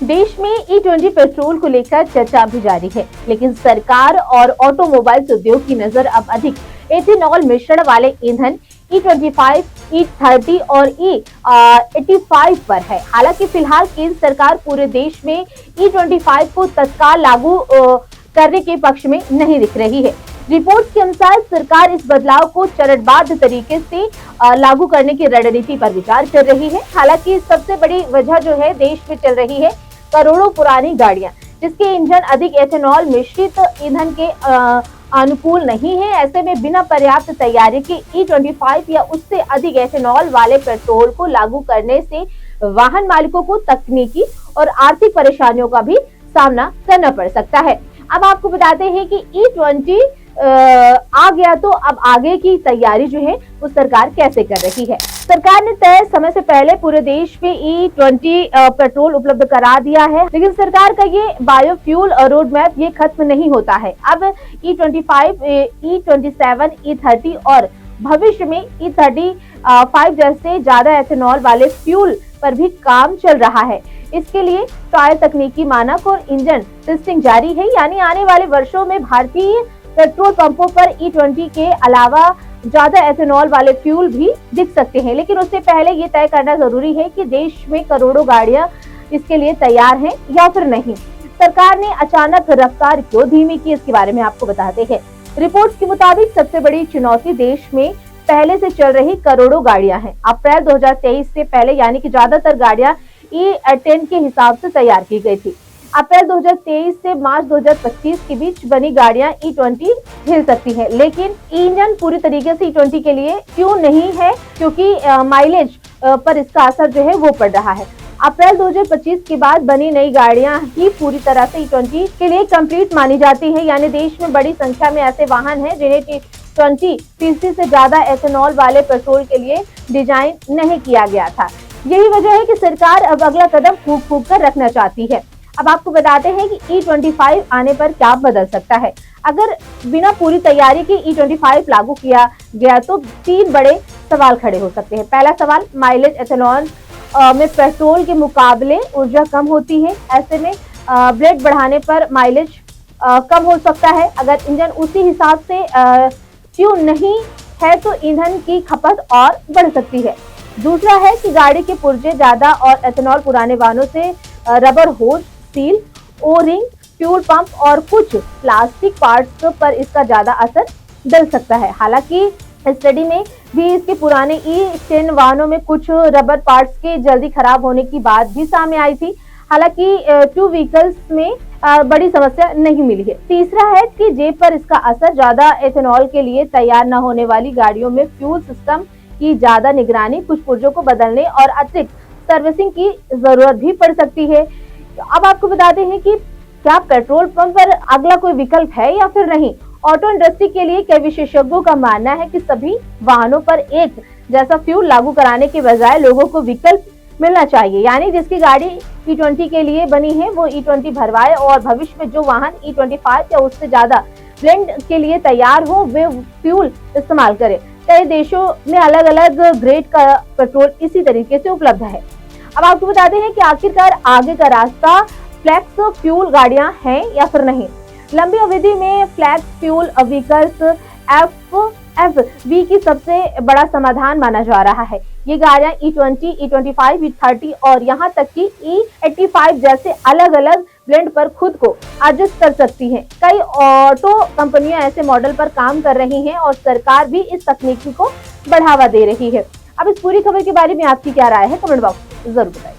देश में E20 petrol को लेकर चर्चा भी जारी है, लेकिन सरकार और ऑटोमोबाइल्स उद्योग की नजर अब अधिक एथेनॉल मिश्रण वाले ईंधन E25, E30 और E85 पर है। हालांकि फिलहाल केंद्र सरकार पूरे देश में E25 को तत्काल लागू करने के पक्ष में नहीं दिख रही है। रिपोर्ट्स के अनुसार सरकार इस बदलाव को चरणबद्ध तरीके से लागू करने की रणनीति पर विचार कर रही है। हालांकि सबसे बड़ी वजह जो है देश में चल रही है करोड़ों पुरानी गाड़ियां, जिसके इंजन अधिक एथेनॉल मिश्रित ईंधन के अनुकूल नहीं है। ऐसे में बिना पर्याप्त तैयारी के E25 या उससे अधिक एथेनॉल वाले पेट्रोल को लागू करने से वाहन मालिकों को तकनीकी और आर्थिक परेशानियों का भी सामना करना पड़ सकता है। अब आपको बताते हैं कि E20 आ गया तो अब आगे की तैयारी जो है वो सरकार कैसे कर रही है। सरकार ने तय समय से पहले पूरे देश में E20 पेट्रोल उपलब्ध करा दिया है, लेकिन सरकार का ये बायोफ्यूल रोड मैप ये खत्म नहीं होता है। अब E25, E27, E30 और भविष्य में E35 जैसे ज्यादा एथेनॉल वाले फ्यूल पर भी काम चल रहा है। इसके लिए ट्रायल तकनीकी मानक और इंजन टेस्टिंग जारी है, यानी आने वाले वर्षों में भारतीय पेट्रोल पंपों पर E20 के अलावा ज्यादा एथेनॉल वाले फ्यूल भी दिख सकते हैं। लेकिन उससे पहले ये तय करना जरूरी है कि देश में करोड़ों गाड़ियां इसके लिए तैयार हैं या फिर नहीं। सरकार ने अचानक रफ्तार क्यों धीमी की, इसके बारे में आपको बताते हैं। रिपोर्ट्स के मुताबिक सबसे बड़ी चुनौती देश में पहले से चल रही करोड़ों गाड़ियां हैं। अप्रैल 2023 से पहले यानी कि ज्यादातर गाड़ियां E10 के हिसाब से तैयार की गई थी। अप्रैल 2023 से मार्च 2025 के बीच बनी गाड़ियां E20 झेल सकती हैं, लेकिन इंजन पूरी तरीके से E20 के लिए क्यों नहीं है, क्योंकि माइलेज पर इसका असर जो है वो पड़ रहा है। अप्रैल 2025 के बाद बनी नई गाड़ियां ही पूरी तरह से E20 के लिए कंप्लीट मानी जाती है, यानी देश में बड़ी संख्या में ऐसे वाहन हैं जिन्हें 20% से ज्यादा एथेनॉल वाले पेट्रोल के लिए डिजाइन नहीं किया गया था। यही वजह है कि सरकार अब अगला कदम फूंक कर रखना चाहती है। अब आपको बताते हैं कि E25 आने पर क्या बदल सकता है। अगर बिना पूरी तैयारी के E25 लागू किया गया तो 3 बड़े सवाल खड़े हो सकते हैं। पहला सवाल, माइलेज एथेनॉल में पेट्रोल के मुकाबले ऊर्जा कम होती है, ऐसे में ब्लेड बढ़ाने पर माइलेज कम हो सकता है। अगर इंजन उसी हिसाब से ट्यून नहीं है तो ईंधन की खपत और बढ़ सकती है। दूसरा है कि गाड़ी के पुर्जे ज्यादा और एथेनॉल पुराने वाहनों से रबर होज, स्टील, ओ रिंग, फ्यूल पंप और कुछ प्लास्टिक पार्ट्स पर इसका ज्यादा असर डल सकता है। हालांकि स्टडी में भी इसके पुराने E10 वाहनों में कुछ रबर पार्ट्स के जल्दी खराब होने की बात भी सामने आई थी। हालांकि 2 व्हीकल्स में बड़ी समस्या नहीं मिली है। तीसरा है कि जेब पर इसका असर, ज्यादा एथेनॉल के लिए तैयार न होने वाली गाड़ियों में फ्यूल सिस्टम की ज्यादा निगरानी, कुछ पुर्जों को बदलने और अतिरिक्त सर्विसिंग की जरूरत भी पड़ सकती है। अब आपको बताते हैं कि क्या पेट्रोल पंप पर अगला कोई विकल्प है या फिर नहीं। ऑटो इंडस्ट्री के लिए कई विशेषज्ञों का मानना है कि सभी वाहनों पर एक जैसा फ्यूल लागू कराने के बजाय लोगों को विकल्प मिलना चाहिए, यानी जिसकी गाड़ी E20 के लिए बनी है वो E20 भरवाए और भविष्य में जो वाहन E25 या उससे ज्यादा ब्लेंड के लिए तैयार हो वे फ्यूल इस्तेमाल करे। कई देशों में अलग अलग ग्रेड का पेट्रोल इसी तरीके से उपलब्ध है। अब आपको बताते हैं कि आखिरकार आगे का रास्ता फ्लेक्स फ्यूल गाड़ियां हैं या फिर नहीं। लंबी अवधि में फ्लेक्स फ्यूल व्हीकल्स FFV की सबसे बड़ा समाधान माना जा रहा है। ये गाड़ियां E20, E25, E30 और यहाँ तक कि E85 जैसे अलग अलग ब्लेंड पर खुद को एडजस्ट कर सकती हैं। कई ऑटो कंपनियां ऐसे मॉडल पर काम कर रही हैं और सरकार भी इस तकनीकी को बढ़ावा दे रही है। अब इस पूरी खबर के बारे में आपकी क्या राय है, कमेंट बॉक्स में जरूर बताइए।